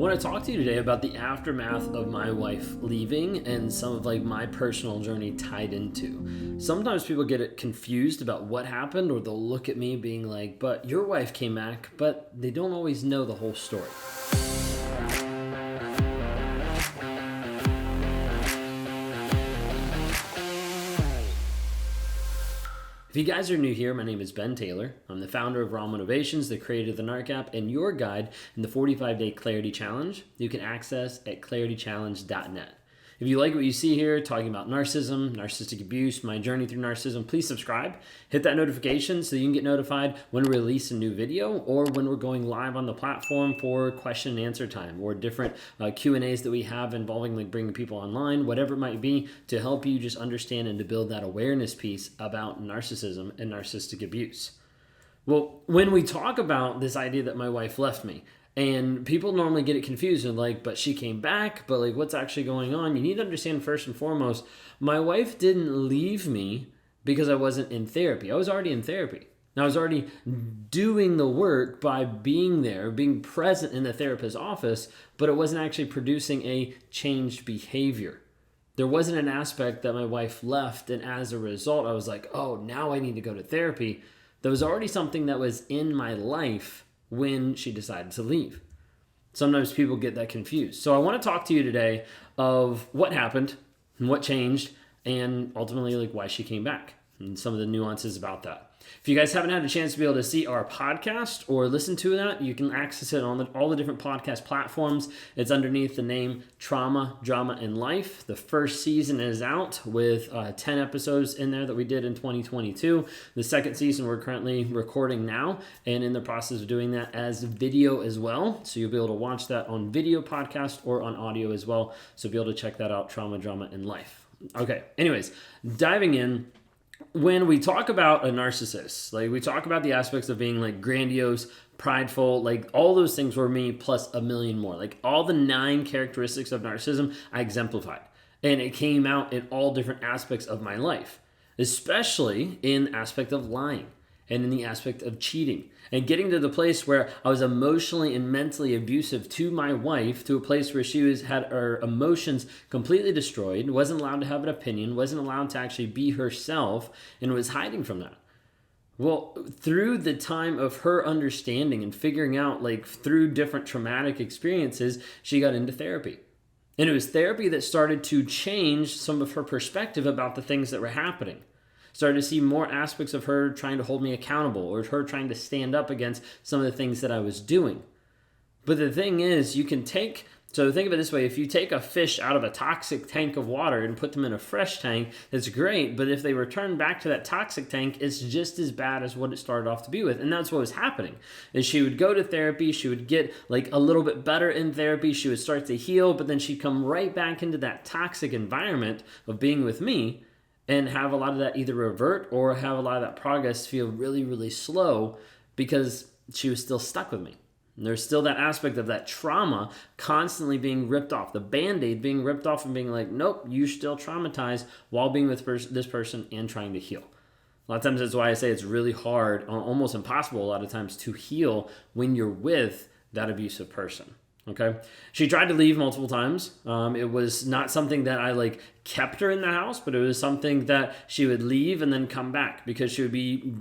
want to talk to you today about the aftermath of my wife leaving and some of my personal journey tied into. Sometimes people get it confused about what happened, or they'll look at me being like, but your wife came back, but they don't always know the whole story. If you guys are new here, my name is Ben Taylor. I'm the founder of Raw Motivations, the creator of the NARC app, and your guide in the 45-day Clarity Challenge you can access at claritychallenge.net. If you like what you see here, talking about narcissism, narcissistic abuse, my journey through narcissism, please subscribe. Hit that notification so you can get notified when we release a new video or when we're going live on the platform for question and answer time or different Q&As that we have involving bringing people online, whatever it might be, to help you just understand and to build that awareness piece about narcissism and narcissistic abuse. Well, when we talk about this idea that my wife left me, and people normally get it confused and but she came back, but what's actually going on? You need to understand first and foremost, my wife didn't leave me because I wasn't in therapy. I was already in therapy. I was already doing the work by being there, being present in the therapist's office, but it wasn't actually producing a changed behavior. There wasn't an aspect that my wife left, and as a result, I was like, oh, now I need to go to therapy. There was already something that was in my life when she decided to leave. Sometimes people get that confused. So I want to talk to you today of what happened and what changed and ultimately why she came back and some of the nuances about that. If you guys haven't had a chance to be able to see our podcast or listen to that, you can access it on all the different podcast platforms. It's underneath the name Trauma, Drama, and Life. The first season is out with 10 episodes in there that we did in 2022. The second season we're currently recording now and in the process of doing that as video as well. So you'll be able to watch that on video podcast or on audio as well. So you'll be able to check that out, Trauma, Drama, and Life. Okay, anyways, diving in. When we talk about a narcissist, we talk about the aspects of being grandiose, prideful, all those things were me plus a million more. All the 9 characteristics of narcissism I exemplified. And it came out in all different aspects of my life, especially in the aspect of lying and in the aspect of cheating and getting to the place where I was emotionally and mentally abusive to my wife, to a place where she had her emotions completely destroyed, wasn't allowed to have an opinion, wasn't allowed to actually be herself, and was hiding from that. Well, through the time of her understanding and figuring out, through different traumatic experiences, she got into therapy. And it was therapy that started to change some of her perspective about the things that were happening. Started to see more aspects of her trying to hold me accountable or her trying to stand up against some of the things that I was doing. But the thing is, so think of it this way, if you take a fish out of a toxic tank of water and put them in a fresh tank, that's great, but if they return back to that toxic tank, it's just as bad as what it started off to be with. And that's what was happening, is she would go to therapy, she would get a little bit better in therapy, she would start to heal, but then she'd come right back into that toxic environment of being with me, and have a lot of that either revert or have a lot of that progress feel really, really slow because she was still stuck with me. And there's still that aspect of that trauma constantly being ripped off, the Band-Aid being ripped off and being nope, you're still traumatized while being with this person and trying to heal. A lot of times that's why I say it's really hard, almost impossible a lot of times, to heal when you're with that abusive person. Okay. She tried to leave multiple times. It was not something that I kept her in the house, but it was something that she would leave and then come back because she would be,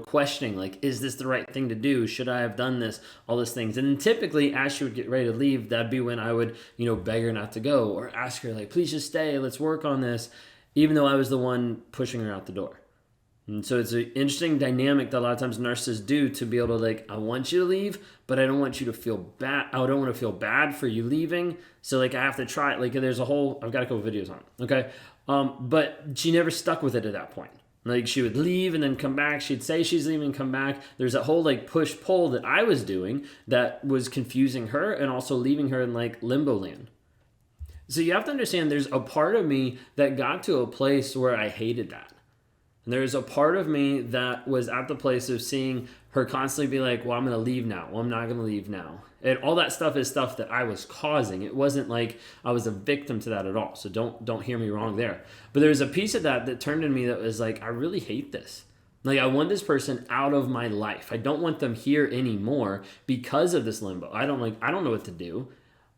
questioning, is this the right thing to do? Should I have done this? All those things. And then typically as she would get ready to leave, that'd be when I would, beg her not to go or ask her please just stay. Let's work on this. Even though I was the one pushing her out the door. And so it's an interesting dynamic that a lot of times narcissists do to be able to I want you to leave, but I don't want you to feel bad. I don't want to feel bad for you leaving. So I have to try it. There's a whole, I've got a couple videos on it. Okay. But she never stuck with it at that point. She would leave and then come back. She'd say she's leaving, come back. There's that whole push pull that I was doing that was confusing her and also leaving her in limbo land. So you have to understand there's a part of me that got to a place where I hated that. And there's a part of me that was at the place of seeing her constantly be well, I'm going to leave now. Well, I'm not going to leave now. And all that stuff is stuff that I was causing. It wasn't I was a victim to that at all. So don't hear me wrong there. But there's a piece of that turned in me that was I really hate this. I want this person out of my life. I don't want them here anymore because of this limbo. I don't know what to do.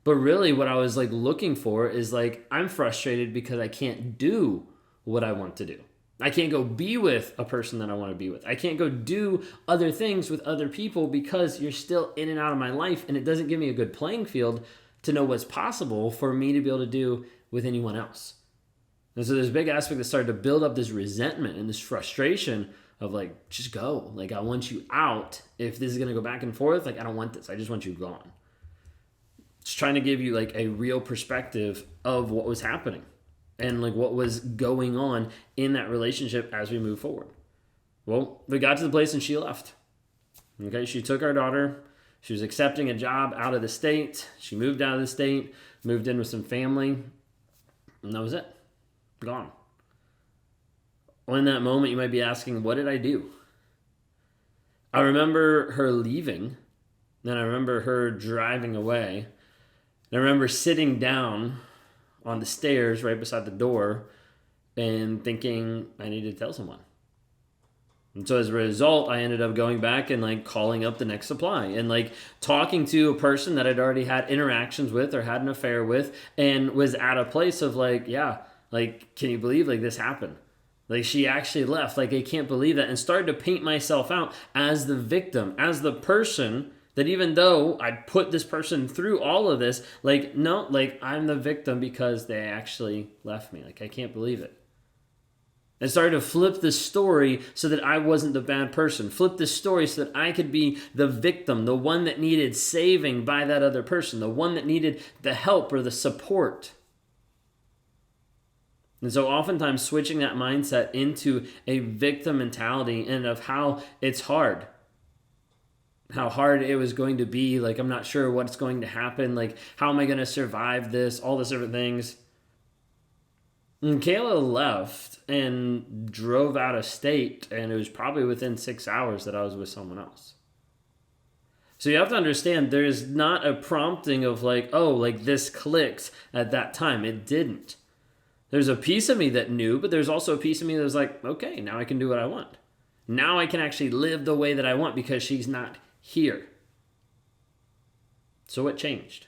But really what I was like looking for is like, I'm frustrated because I can't do what I want to do. I can't go be with a person that I want to be with. I can't go do other things with other people because you're still in and out of my life, and it doesn't give me a good playing field to know what's possible for me to be able to do with anyone else. And so there's a big aspect that started to build up this resentment and this frustration of like, just go. Like, I want you out. If this is going to go back and forth, like, I don't want this. I just want you gone. Just trying to give you like a real perspective of what was happening and like what was going on in that relationship as we move forward. Well, we got to the place and she left. Okay, she took our daughter. She was accepting a job out of the state. She moved out of the state, moved in with some family, and that was it. Gone. Well, in that moment, you might be asking, what did I do? I remember her leaving, then I remember her driving away, and I remember sitting down on the stairs right beside the door and thinking I need to tell someone. And so as a result, I ended up going back and like calling up the next supply and like talking to a person that I'd already had interactions with or had an affair with and was at a place of like, yeah, like, can you believe like this happened? Like, she actually left. Like, I can't believe that. And started to paint myself out as the victim, as the person that even though I put this person through all of this, like, no, like, I'm the victim because they actually left me. Like, I can't believe it. And started to flip the story so that I wasn't the bad person. Flip the story so that I could be the victim, the one that needed saving by that other person, the one that needed the help or the support. And so oftentimes switching that mindset into a victim mentality and of how it's hard. How hard it was going to be. Like, I'm not sure what's going to happen. Like, how am I going to survive this? All these different things. And Kayla left and drove out of state. And it was probably within 6 hours that I was with someone else. So you have to understand there's not a prompting of like, oh, like this clicks at that time. It didn't. There's a piece of me that knew, but there's also a piece of me that was like, okay, now I can do what I want. Now I can actually live the way that I want because she's not here. So what changed?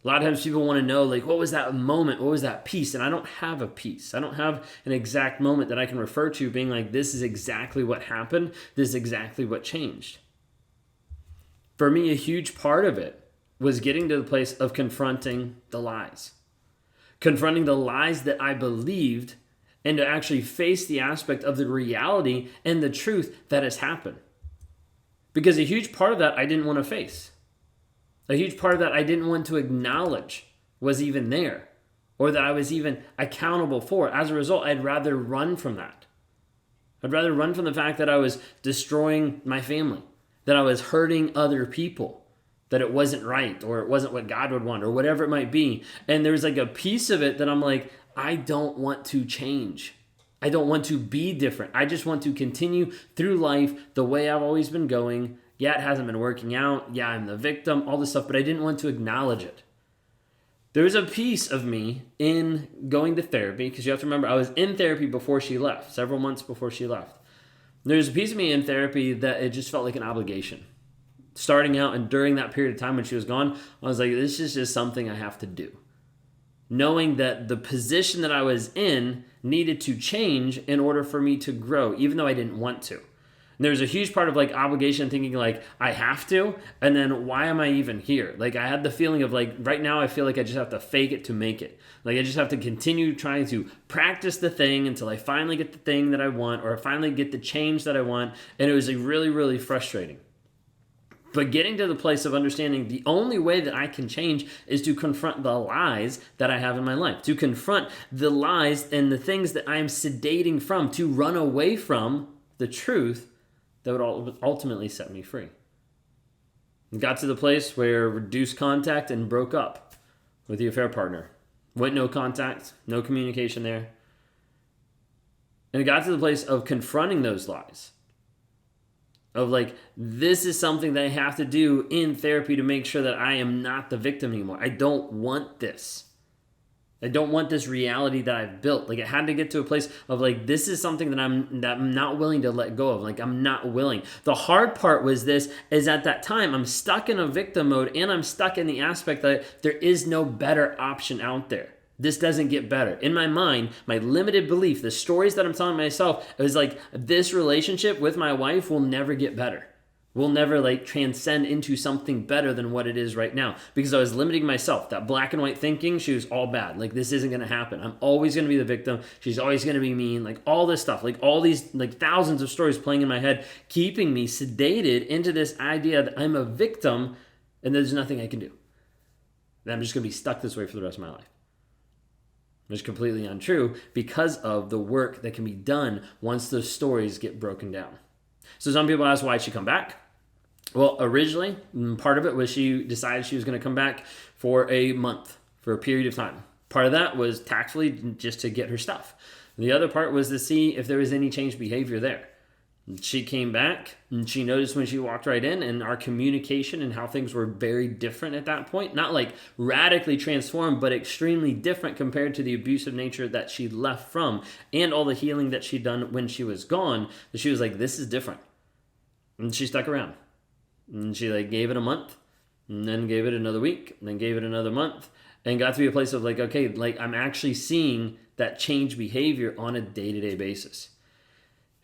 A lot of times people want to know, like, what was that moment? What was that piece? And I don't have a piece. I don't have an exact moment that I can refer to being like, this is exactly what happened. This is exactly what changed. For me, a huge part of it was getting to the place of confronting the lies. Confronting the lies that I believed and to actually face the aspect of the reality and the truth that has happened. Because a huge part of that I didn't want to face. A huge part of that I didn't want to acknowledge was even there or that I was even accountable for. As a result, I'd rather run from that. I'd rather run from the fact that I was destroying my family, that I was hurting other people, that it wasn't right or it wasn't what God would want or whatever it might be. And there's like a piece of it that I'm like, I don't want to change. I don't want to be different. I just want to continue through life the way I've always been going. Yeah, it hasn't been working out. Yeah, I'm the victim, all this stuff, but I didn't want to acknowledge it. There was a piece of me in going to therapy, because you have to remember I was in therapy before she left, several months before she left. There's a piece of me in therapy that it just felt like an obligation. Starting out and during that period of time when she was gone, I was like, this is just something I have to do. Knowing that the position that I was in needed to change in order for me to grow, even though I didn't want to. And there was a huge part of like obligation thinking like, I have to, and then why am I even here? Like I had the feeling of like, right now I feel like I just have to fake it to make it. Like I just have to continue trying to practice the thing until I finally get the thing that I want or I finally get the change that I want. And it was like really, really frustrating. But getting to the place of understanding the only way that I can change is to confront the lies that I have in my life, to confront the lies and the things that I'm sedating from, to run away from the truth that would ultimately set me free. It got to the place where reduced contact and broke up with the affair partner. Went no contact, no communication there. And it got to the place of confronting those lies. Of like, this is something that I have to do in therapy to make sure that I am not the victim anymore. I don't want this. I don't want this reality that I've built. Like, it had to get to a place of like, this is something that I'm not willing to let go of. Like, I'm not willing. The hard part was this, is at that time, I'm stuck in a victim mode, and I'm stuck in the aspect that there is no better option out there. This doesn't get better. In my mind, my limited belief, the stories that I'm telling myself, it was like, this relationship with my wife will never get better. We'll never like transcend into something better than what it is right now, because I was limiting myself. That black and white thinking, she was all bad. Like, this isn't going to happen. I'm always going to be the victim. She's always going to be mean. Like, all this stuff, like all these like thousands of stories playing in my head, keeping me sedated into this idea that I'm a victim and there's nothing I can do. That I'm just going to be stuck this way for the rest of my life. Which is completely untrue because of the work that can be done once those stories get broken down. So some people ask, why'd she come back? Well, originally, part of it was she decided she was going to come back for a month, for a period of time. Part of that was tactfully just to get her stuff. The other part was to see if there was any changed behavior there. She came back and she noticed when she walked right in, and our communication and how things were very different at that point. Not like radically transformed, but extremely different compared to the abusive nature that she left from, and all the healing that she'd done when she was gone. That she was like, this is different. And she stuck around. And she like gave it a month, and then gave it another week, and then gave it another month, and got to be a place of like, okay, like I'm actually seeing that change behavior on a day-to-day basis.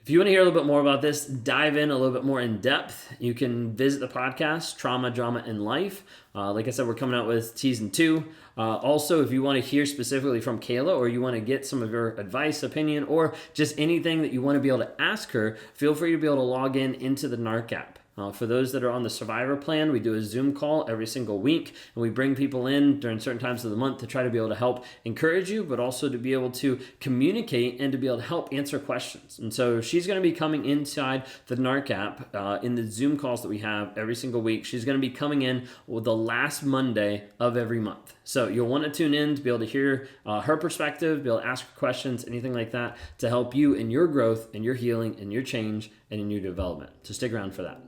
If you want to hear a little bit more about this, dive in a little bit more in depth, you can visit the podcast, Trauma, Drama, and Life. Like I said, we're coming out with season 2. Also, if you want to hear specifically from Kayla, or you want to get some of her advice, opinion, or just anything that you want to be able to ask her, feel free to be able to log in into the NARC app. For those that are on the Survivor Plan, we do a Zoom call every single week, and we bring people in during certain times of the month to try to be able to help encourage you, but also to be able to communicate and to be able to help answer questions. And so she's going to be coming inside the NARC app in the Zoom calls that we have every single week. She's going to be coming in with the last Monday of every month. So you'll want to tune in to be able to hear her perspective, be able to ask her questions, anything like that, to help you in your growth, in your healing, in your change, and in your development. So stick around for that.